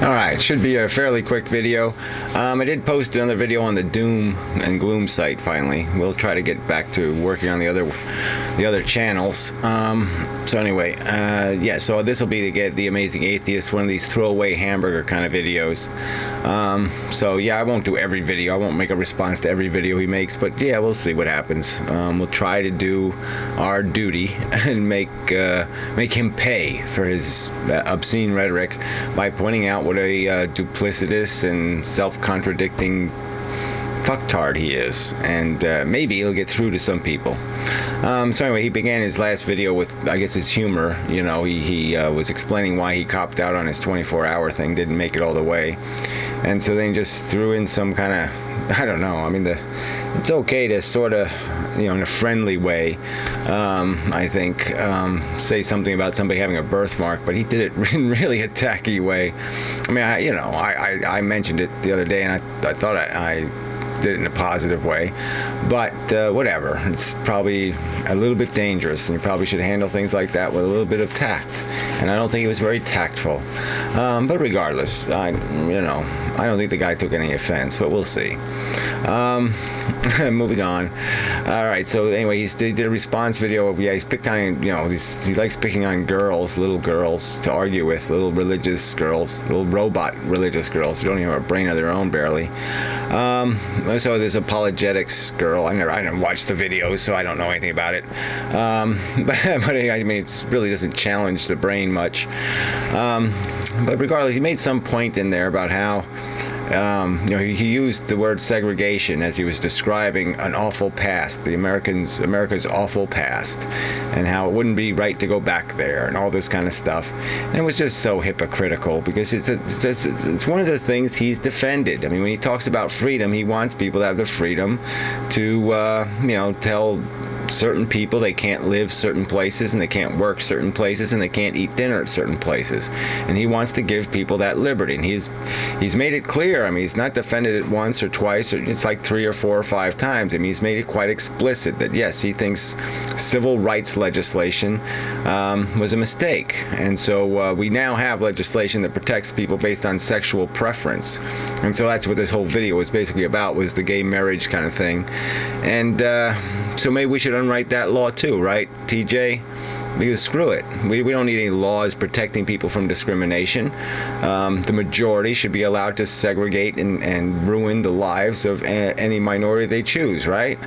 Alright, should be a fairly quick video. I did post another video on the Doom and Gloom site finally. We'll try to get back to working on the other channels. So anyway, yeah, so this will be the Amazing Atheist, one of these throwaway hamburger kind of videos. So yeah, I won't do every video. I won't make a response to every video he makes, but yeah, we'll see what happens. We'll try to do our duty and make him pay for his obscene rhetoric by pointing out what a duplicitous and self-contradicting fucktard he is, and maybe he'll get through to some people. So anyway, he began his last video with, I guess, his humor. You know, he was explaining why he copped out on his 24-hour thing, didn't make it all the way, and so then just threw in some kind of, I don't know, I mean, it's okay to sort of, you know, in a friendly way, I think, say something about somebody having a birthmark, but he did it in really a tacky way. I mean, I mentioned it the other day, and I thought I did it in a positive way, but whatever. It's probably a little bit dangerous, and you probably should handle things like that with a little bit of tact. And I don't think he was very tactful. But regardless, I don't think the guy took any offense, but we'll see. Moving on. All right. So anyway, he did a response video. Yeah, he's picked on, you know, he likes picking on girls, little girls, to argue with, little religious girls, little robot religious girls who don't even have a brain of their own, barely. So this apologetics girl. I never watched the videos, so I don't know anything about it. But I mean, it really doesn't challenge the brain much. But regardless, he made some point in there about how, you know, he used the word segregation as he was describing an awful past, America's awful past, and how it wouldn't be right to go back there, and all this kind of stuff. And it was just so hypocritical, because it's one of the things he's defended. I mean, when he talks about freedom, he wants people to have the freedom to, you know, tell certain people they can't live certain places, and they can't work certain places, and they can't eat dinner at certain places, and he wants to give people that liberty. And he's made it clear. I mean, he's not defended it once or twice, or it's like 3 or 4 or 5 times. I mean, he's made it quite explicit that yes, he thinks civil rights legislation was a mistake, and so we now have legislation that protects people based on sexual preference. And so that's what this whole video was basically about, was the gay marriage kind of thing. And so maybe we should unwrite that law too, right, TJ? Because screw it. We don't need any laws protecting people from discrimination. The majority should be allowed to segregate and ruin the lives of any minority they choose, right?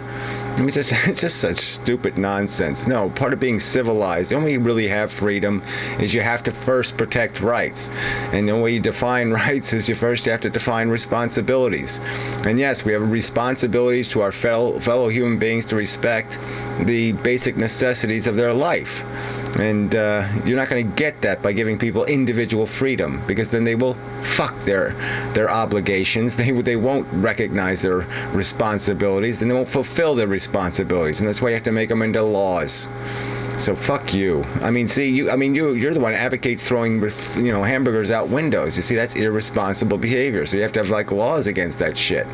I mean, it's just such stupid nonsense. No, part of being civilized, the only way you really have freedom is you have to first protect rights. And the only way you define rights is you have to define responsibilities. And yes, we have responsibilities to our fellow human beings to respect the basic necessities of their life. And you're not going to get that by giving people individual freedom, because then they will fuck their obligations. They won't recognize their responsibilities, then they won't fulfill their responsibilities, and that's why you have to make them into laws. So fuck you. I mean, see, you're the one who advocates throwing, you know, hamburgers out windows. You see, that's irresponsible behavior. So you have to have like laws against that shit.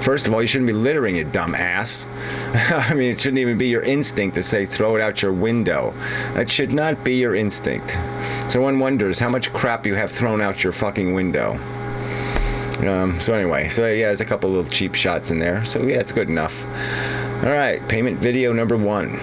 First of all, you shouldn't be littering, you dumb ass. I mean, it shouldn't even be your instinct to say throw it out your window. That should not be your instinct. So one wonders how much crap you have thrown out your fucking window. So anyway, so yeah, there's a couple little cheap shots in there. So yeah, it's good enough. All right, payment video number 1.